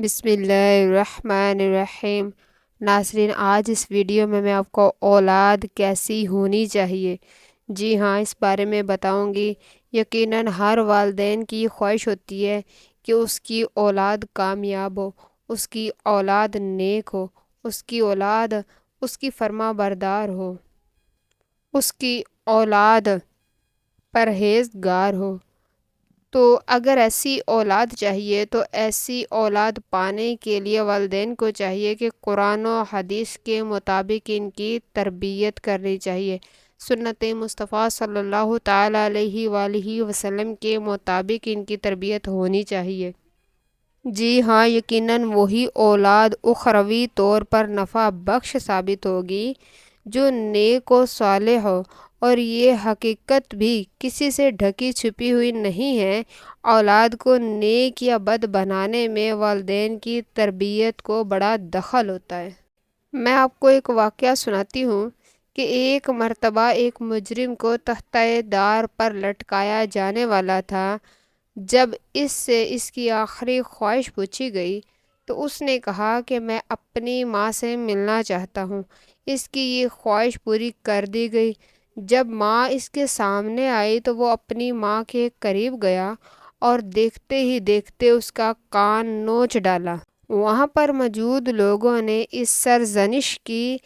بسم اللہ الرحمن الرحیم۔ ناظرین، آج اس ویڈیو میں آپ کو اولاد کیسی ہونی چاہیے، جی ہاں، اس بارے میں بتاؤں گی۔ یقیناً ہر والدین کی خواہش ہوتی ہے کہ اس کی اولاد کامیاب ہو، اس کی اولاد نیک ہو، اس کی اولاد اس کی فرما بردار ہو، اس کی اولاد پرہیزگار ہو۔ تو اگر ایسی اولاد چاہیے تو ایسی اولاد پانے کے لیے والدین کو چاہیے کہ قرآن و حدیث کے مطابق ان کی تربیت کرنی چاہیے، سنت مصطفیٰ صلی اللہ تعالیٰ علیہ وآلہ وسلم کے مطابق ان کی تربیت ہونی چاہیے۔ جی ہاں، یقیناً وہی اولاد اخروی طور پر نفع بخش ثابت ہوگی جو نیک و صالح ہو، اور یہ حقیقت بھی کسی سے ڈھکی چھپی ہوئی نہیں ہے۔ اولاد کو نیک یا بد بنانے میں والدین کی تربیت کو بڑا دخل ہوتا ہے۔ میں آپ کو ایک واقعہ سناتی ہوں کہ ایک مرتبہ ایک مجرم کو تختہ دار پر لٹکایا جانے والا تھا۔ جب اس سے اس کی آخری خواہش پوچھی گئی تو اس نے کہا کہ میں اپنی ماں سے ملنا چاہتا ہوں۔ اس کی یہ خواہش پوری کر دی گئی۔ جب ماں اس کے سامنے آئی تو وہ اپنی ماں کے قریب گیا اور دیکھتے ہی دیکھتے اس کا کان نوچ ڈالا۔ وہاں پر موجود لوگوں نے اس سرزنش کی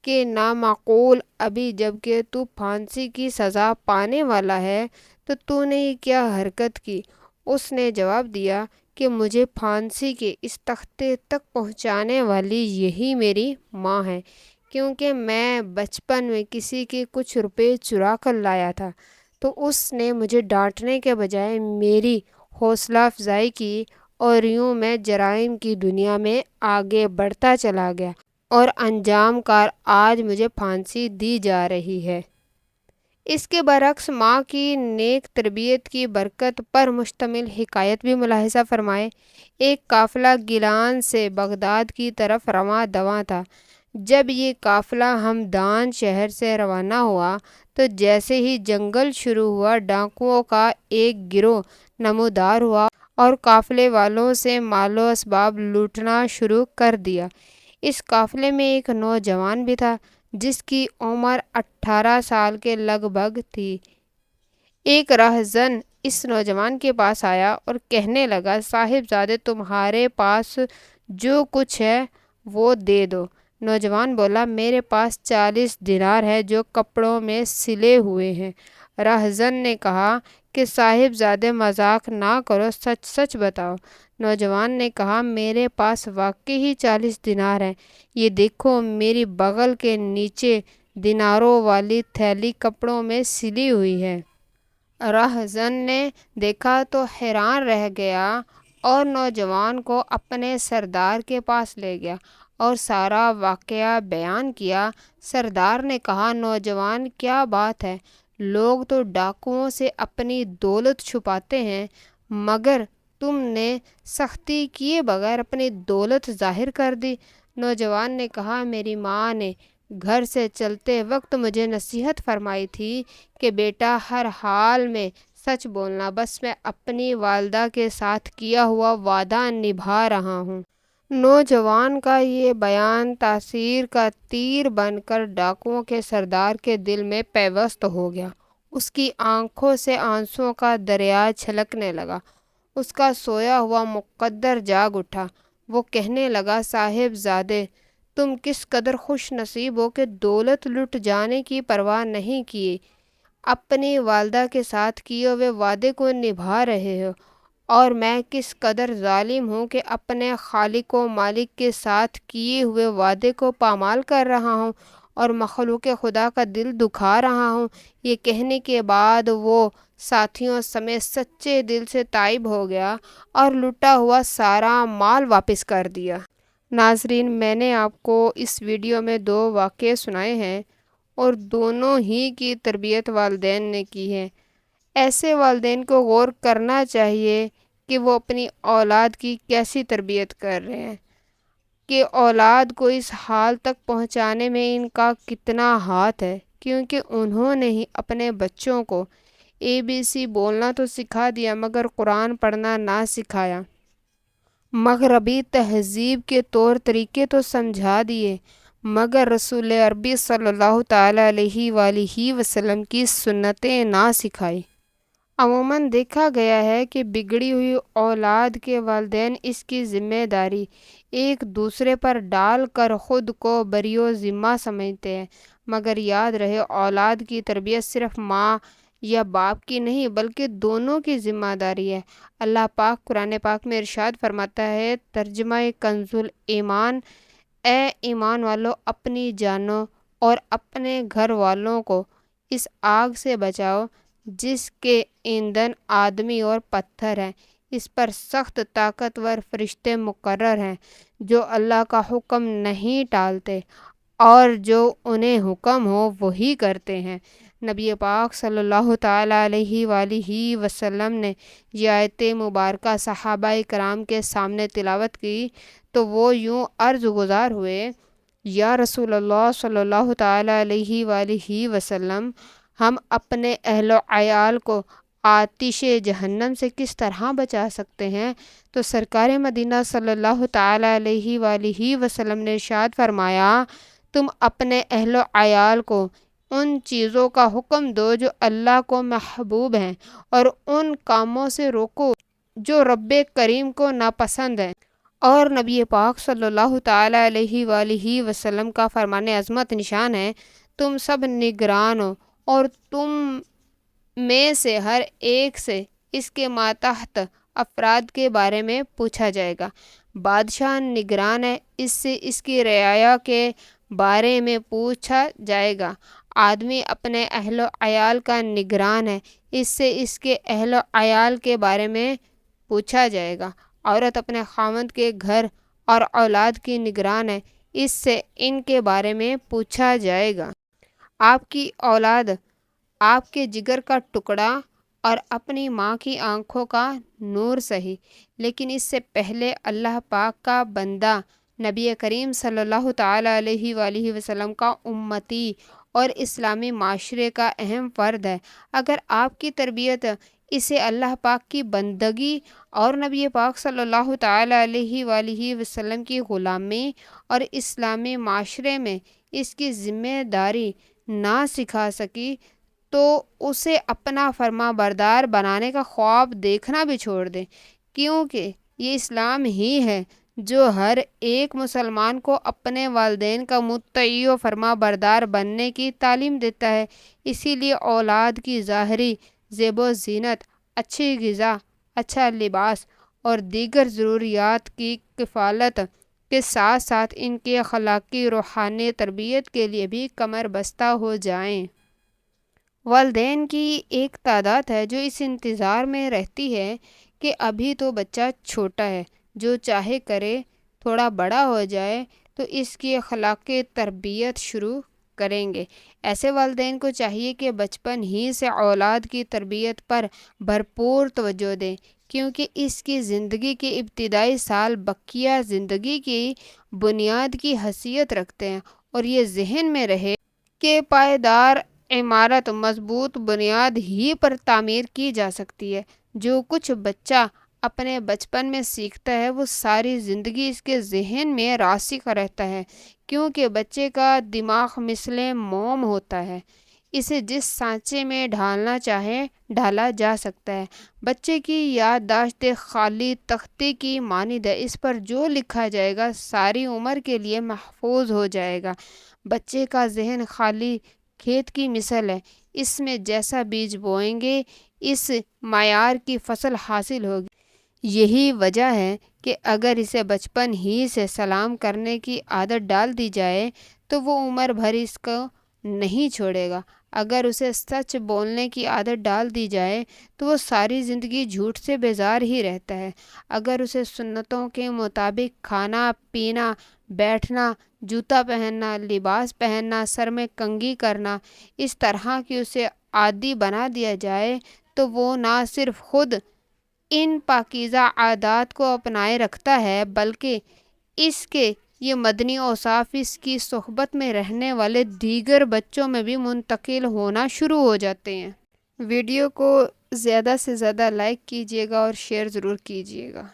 کہ نامعقول، ابھی جبکہ تو پھانسی کی سزا پانے والا ہے تو نے یہ کیا حرکت کی؟ اس نے جواب دیا کہ مجھے پھانسی کے اس تختے تک پہنچانے والی یہی میری ماں ہے، کیونکہ میں بچپن میں کسی کے کچھ روپے چرا کر لایا تھا، تو اس نے مجھے ڈانٹنے کے بجائے میری حوصلہ افزائی کی، اور یوں میں جرائم کی دنیا میں آگے بڑھتا چلا گیا، اور انجام کار آج مجھے پھانسی دی جا رہی ہے۔ اس کے برعکس ماں کی نیک تربیت کی برکت پر مشتمل حکایت بھی ملاحظہ فرمائیں۔ ایک قافلہ گیلان سے بغداد کی طرف رواں دواں تھا۔ جب یہ قافلہ ہمدان شہر سے روانہ ہوا تو جیسے ہی جنگل شروع ہوا، ڈاکوؤں کا ایک گروہ نمودار ہوا اور قافلے والوں سے مال و اسباب لوٹنا شروع کر دیا۔ اس قافلے میں ایک نوجوان بھی تھا جس کی عمر 18 سال کے لگ بھگ تھی۔ ایک راہزن اس نوجوان کے پاس آیا اور کہنے لگا، صاحبزادے، تمہارے پاس جو کچھ ہے وہ دے دو۔ نوجوان بولا، میرے پاس 40 دینار ہے جو کپڑوں میں سلے ہوئے ہیں۔ راہزن نے کہا کہ صاحبزادے مذاق نہ کرو، سچ سچ بتاؤ۔ نوجوان نے کہا، میرے پاس واقعی ہی 40 دینار ہیں، یہ دیکھو میری بغل کے نیچے دیناروں والی تھیلی کپڑوں میں سلی ہوئی ہے۔ راہزن نے دیکھا تو حیران رہ گیا اور نوجوان کو اپنے سردار کے پاس لے گیا اور سارا واقعہ بیان کیا۔ سردار نے کہا، نوجوان، کیا بات ہے؟ لوگ تو ڈاکوؤں سے اپنی دولت چھپاتے ہیں، مگر تم نے سختی کیے بغیر اپنی دولت ظاہر کر دی۔ نوجوان نے کہا، میری ماں نے گھر سے چلتے وقت مجھے نصیحت فرمائی تھی کہ بیٹا، ہر حال میں سچ بولنا، بس میں اپنی والدہ کے ساتھ کیا ہوا وعدہ نبھا رہا ہوں۔ نوجوان کا یہ بیان تاثیر کا تیر بن کر ڈاکوؤں کے سردار کے دل میں پیوست ہو گیا۔ اس کی آنکھوں سے آنسوؤں کا دریا چھلکنے لگا۔ اس کا سویا ہوا مقدر جاگ اٹھا۔ وہ کہنے لگا، صاحبزادے، تم کس قدر خوش نصیب ہو کہ دولت لٹ جانے کی پرواہ نہیں کیے اپنی والدہ کے ساتھ کیے ہوئے وعدے کو نبھا رہے ہو، اور میں کس قدر ظالم ہوں کہ اپنے خالق و مالک کے ساتھ کیے ہوئے وعدے کو پامال کر رہا ہوں اور مخلوق خدا کا دل دکھا رہا ہوں۔ یہ کہنے کے بعد وہ ساتھیوں سمیت سچے دل سے تائب ہو گیا اور لٹا ہوا سارا مال واپس کر دیا۔ ناظرین، میں نے آپ کو اس ویڈیو میں 2 واقعے سنائے ہیں، اور دونوں ہی کی تربیت والدین نے کی ہے۔ ایسے والدین کو غور کرنا چاہیے کہ وہ اپنی اولاد کی کیسی تربیت کر رہے ہیں، کہ اولاد کو اس حال تک پہنچانے میں ان کا کتنا ہاتھ ہے، کیونکہ انہوں نے ہی اپنے بچوں کو ABC بولنا تو سکھا دیا مگر قرآن پڑھنا نہ سکھایا۔ مغربی تہذیب کے طور طریقے تو سمجھا دیے، مگر رسول عربی صلی اللہ تعالیٰ علیہ وآلہ وسلم کی سنتیں نہ سکھائی۔ عموماً دیکھا گیا ہے کہ بگڑی ہوئی اولاد کے والدین اس کی ذمہ داری ایک دوسرے پر ڈال کر خود کو بری و ذمہ سمجھتے ہیں، مگر یاد رہے اولاد کی تربیت صرف ماں یا باپ کی نہیں بلکہ دونوں کی ذمہ داری ہے۔ اللہ پاک قرآن پاک میں ارشاد فرماتا ہے، ترجمہ کنز ایمان: اے ایمان والو، اپنی جانوں اور اپنے گھر والوں کو اس آگ سے بچاؤ جس کے ایندھن آدمی اور پتھر ہیں، اس پر سخت طاقتور فرشتے مقرر ہیں جو اللہ کا حکم نہیں ٹالتے اور جو انہیں حکم ہو وہی کرتے ہیں۔ نبی پاک صلی اللہ تعالیٰ علیہ وآلہ وسلم نے یہ آیت مبارکہ صحابہ کرام کے سامنے تلاوت کی تو وہ یوں عرض گزار ہوئے، یا رسول اللہ صلی اللہ تعالیٰ علیہ وآلہ وسلم، ہم اپنے اہل و عیال کو آتش جہنم سے کس طرح بچا سکتے ہیں؟ تو سرکار مدینہ صلی اللہ تعالیٰ علیہ وآلہ وسلم نے ارشاد فرمایا، تم اپنے اہل و عیال کو ان چیزوں کا حکم دو جو اللہ کو محبوب ہیں اور ان کاموں سے روکو جو رب کریم کو ناپسند ہیں۔ اور نبی پاک صلی اللہ تعالیٰ علیہ وآلہ وسلم کا فرمان عظمت نشان ہے، تم سب نگران ہو اور تم میں سے ہر ایک سے اس کے ماتحت افراد کے بارے میں پوچھا جائے گا۔ بادشاہ نگران ہے، اس سے اس کی رعایا کے بارے میں پوچھا جائے گا۔ آدمی اپنے اہل و عیال کا نگران ہے، اس سے اس کے اہل و عیال کے بارے میں پوچھا جائے گا۔ عورت اپنے خاوند کے گھر اور اولاد کی نگران ہے، اس سے ان کے بارے میں پوچھا جائے گا۔ آپ کی اولاد آپ کے جگر کا ٹکڑا اور اپنی ماں کی آنکھوں کا نور سہی، لیکن اس سے پہلے اللہ پاک کا بندہ نبی کریم صلی اللہ تعالیٰ علیہ وآلہ وسلم کا امتی اور اسلامی معاشرے کا اہم فرد ہے۔ اگر آپ کی تربیت اسے اللہ پاک کی بندگی اور نبی پاک صلی اللہ تعالیٰ علیہ وآلہ وسلم کی غلامی اور اسلامی معاشرے میں اس کی ذمہ داری نہ سکھا سکی تو اسے اپنا فرما بردار بنانے کا خواب دیکھنا بھی چھوڑ دیں، کیونکہ یہ اسلام ہی ہے جو ہر ایک مسلمان کو اپنے والدین کا مطیع و فرما بردار بننے کی تعلیم دیتا ہے۔ اسی لیے اولاد کی ظاہری زیب و زینت، اچھی غذا، اچھا لباس اور دیگر ضروریات کی کفالت کے ساتھ ساتھ ان کی اخلاقی روحانی تربیت کے لیے بھی کمر بستہ ہو جائیں۔ والدین کی ایک تعداد ہے جو اس انتظار میں رہتی ہے کہ ابھی تو بچہ چھوٹا ہے، جو چاہے کرے، تھوڑا بڑا ہو جائے تو اس کی اخلاقی تربیت شروع کریں گے۔ ایسے والدین کو چاہیے کہ بچپن ہی سے اولاد کی تربیت پر بھرپور توجہ دیں، کیونکہ اس کی زندگی کے ابتدائی سال بقیہ زندگی کی بنیاد کی حیثیت رکھتے ہیں، اور یہ ذہن میں رہے کہ پائیدار عمارت مضبوط بنیاد ہی پر تعمیر کی جا سکتی ہے۔ جو کچھ بچہ اپنے بچپن میں سیکھتا ہے وہ ساری زندگی اس کے ذہن میں راسخ رہتا ہے، کیونکہ بچے کا دماغ مثل موم ہوتا ہے، اسے جس سانچے میں ڈھالنا چاہے ڈھالا جا سکتا ہے۔ بچے کی یادداشت خالی تختے کی مانند ہے، اس پر جو لکھا جائے گا ساری عمر کے لیے محفوظ ہو جائے گا۔ بچے کا ذہن خالی کھیت کی مثل ہے، اس میں جیسا بیج بوئیں گے اس معیار کی فصل حاصل ہوگی۔ یہی وجہ ہے کہ اگر اسے بچپن ہی سے سلام کرنے کی عادت ڈال دی جائے تو وہ عمر بھر اس کو نہیں چھوڑے گا۔ اگر اسے سچ بولنے کی عادت ڈال دی جائے تو وہ ساری زندگی جھوٹ سے بیزار ہی رہتا ہے۔ اگر اسے سنتوں کے مطابق کھانا پینا، بیٹھنا، جوتا پہننا، لباس پہننا، سر میں کنگھی کرنا، اس طرح کی اسے عادی بنا دیا جائے تو وہ نہ صرف خود ان پاکیزہ عادات کو اپنائے رکھتا ہے بلکہ اس کے یہ مدنی اوصاف اس کی صحبت میں رہنے والے دیگر بچوں میں بھی منتقل ہونا شروع ہو جاتے ہیں۔ ویڈیو کو زیادہ سے زیادہ لائک کیجیے گا اور شیئر ضرور کیجیے گا۔